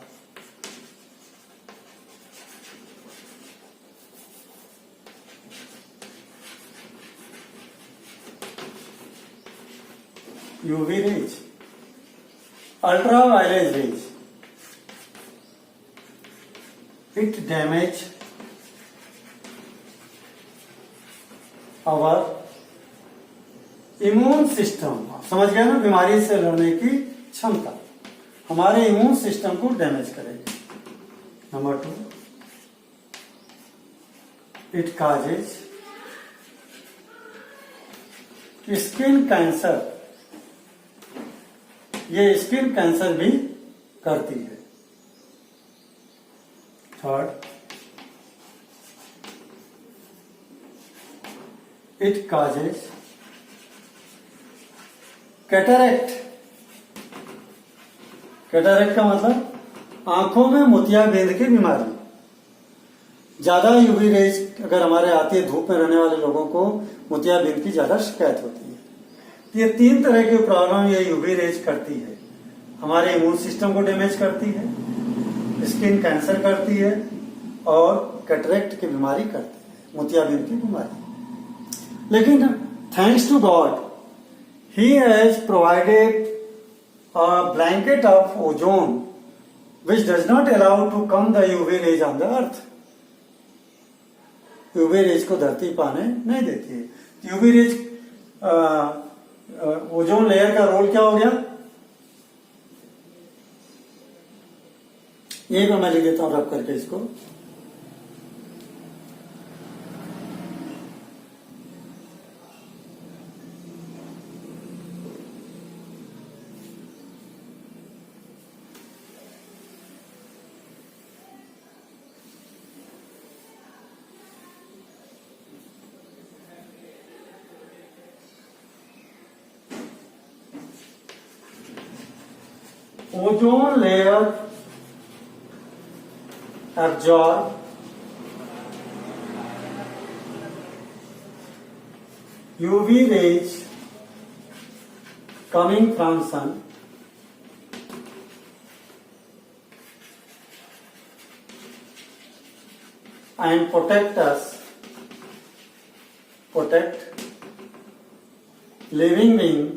UV rays, ultraviolet rays, it damage our immune system. समझ गए ना, बीमारी से लड़ने की क्षमता, हमारे इम्यून सिस्टम को डैमेज करेगी। Number 2, it causes skin cancer. ये स्किन कैंसर भी करती है। 3rd, it causes cataract. Cataract का मतलब आंखों में मोतियाबिंद की बीमारी। ज्यादा यूवी रेज अगर हमारे आती है, धूप में रहने वाले लोगों को मोतियाबिंद की ज्यादा शिकायत होती है। ये 3 तरह की प्रॉब्लम ये यूवी रेज करती है। हमारे इम्यून सिस्टम को डैमेज करती है, स्किन कैंसर करती है, और कैटरेक्ट की बीमारी करती है, मोतियाबिंद की बीमारी। लेकिन thanks to God, he has provided a blanket of ozone which does not allow to come the UV rays on the earth. UV rays को धरती पाने नहीं देती है। यूवी रेज ओजोन लेयर का रोल क्या हो गया? यही पर मैं लिख देता हूं रब करके इसको। Ozone layer absorb UV rays coming from sun and protect living being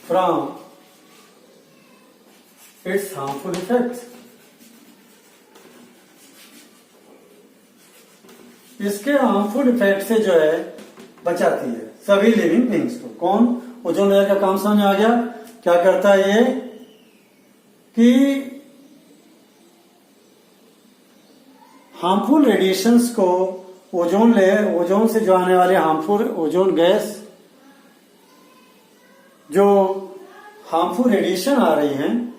from its harmful effects। इसके हार्मफुल इफेक्ट से जो है बचाती है सभी लिविंग थिंग्स को। कौन? ओजोन लेयर का काम समझ आ गया? क्या करता है ये कि हार्मफुल रेडिएशंस को ओजोन लेयर, ओजोन से जो आने वाले हार्मफुल ओजोन गैस, जो हार्मफुल रेडिएशन आ रही हैं,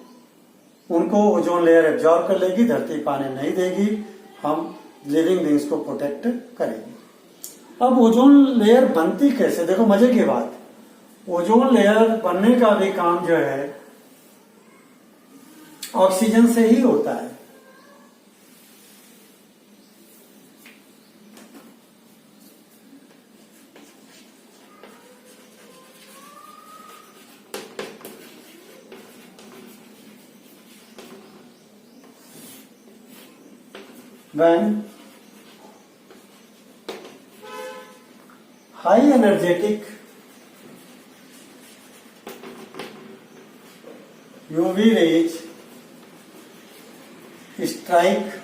उनको ओजोन लेयर एब्जॉर्ब कर लेगी, धरती पाने नहीं देगी, हम लिविंग बींग्स को प्रोटेक्ट करेगी। अब ओजोन लेयर बनती कैसे? देखो मजे की बात, ओजोन लेयर बनने का भी काम जो है ऑक्सीजन से ही होता है। When high energetic UV rays strike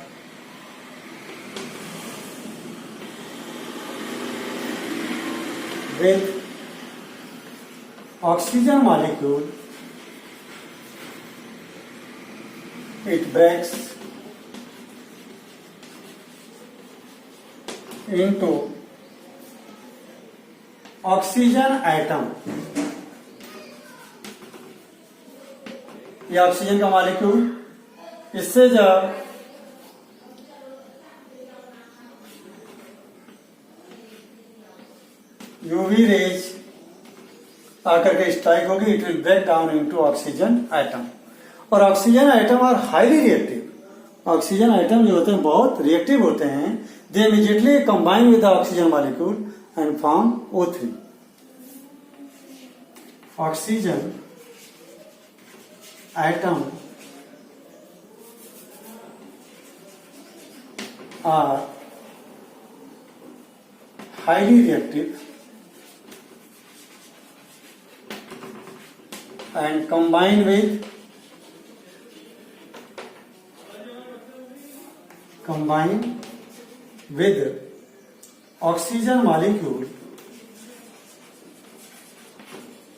with oxygen molecule, it breaks into oxygen atom. ये ऑक्सीजन का मॉलिक्यूल, इससे जब यूवी रेज आकर के स्ट्राइक होगी, it will break down into oxygen atom. और oxygen atom are highly reactive. Oxygen atom जो होते हैं बहुत रिएक्टिव होते हैं। They immediately combine with the oxygen molecule and form O3. Oxygen atom are highly reactive and combine with oxygen molecule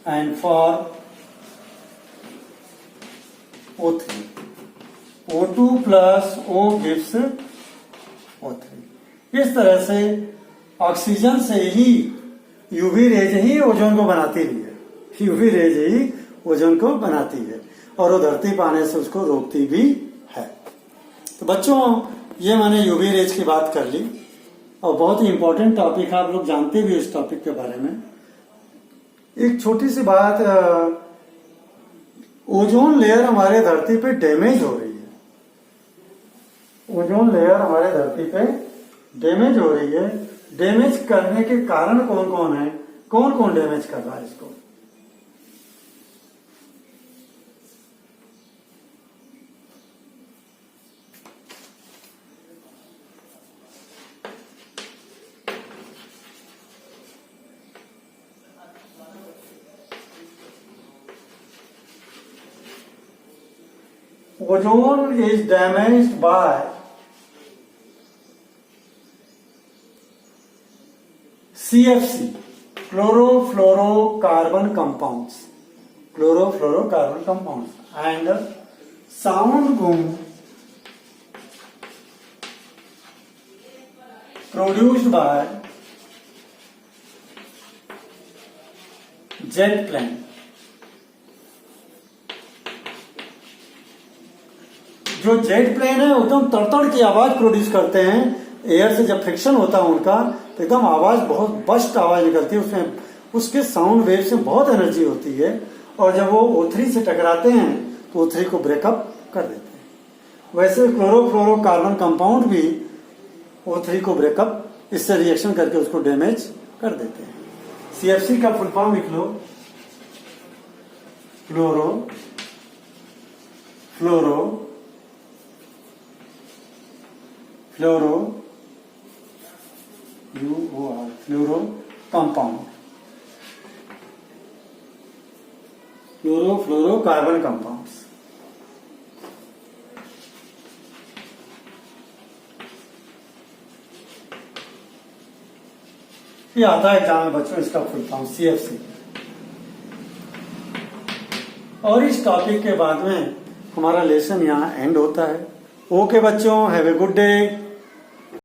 and form O3. O2 plus O gives O3. इस तरह से oxygen से ही यूवी रेज ही ozone को बनाती भी है। UV raise ही ozone को बनाती है और वो धरती पाने से उसको रोकती भी है। तो बच्चों, ये मैंने यूवी रेज की बात कर ली और बहुत ही इंपॉर्टेंट टॉपिक है, आप लोग जानते भी इस टॉपिक के बारे में। एक छोटी सी बात, ओजोन लेयर हमारे धरती पे डैमेज हो रही है। ओजोन लेयर हमारे धरती पे डैमेज हो रही है। डैमेज करने के कारण कौन कौन है, कौन कौन डैमेज कर रहा है इसको? Ozone is damaged by CFC, chlorofluorocarbon compounds, and sound boom produced by jet plane. जो जेट प्लेन है एकदम तड़तड़ की आवाज प्रोड्यूस करते हैं। एयर से जब फ्रिक्शन होता है उनका तो एकदम आवाज, बहुत बस्ट आवाज निकलती है उसमें, उसके साउंड वेव से बहुत एनर्जी होती है। और जब वो O3 से टकराते हैं तो O3 को ब्रेकअप कर देते हैं। वैसे क्लोरोफ्लोरोकार्बन कंपाउंड भी O3 को ब्रेकअप, इससे रिएक्शन करके उसको डैमेज कर देते हैं। CFC का फुल फॉर्म लिख लो, फ्लोरो कंपाउंड, क्लोरोफ्लोरोकार्बन कंपाउंड्स। ये आता है एग्जाम में बच्चों, इसका फुल फॉर्म CFC। और इस टॉपिक के बाद में हमारा लेसन यहाँ एंड होता है। ओके बच्चों, हैव ए गुड डे।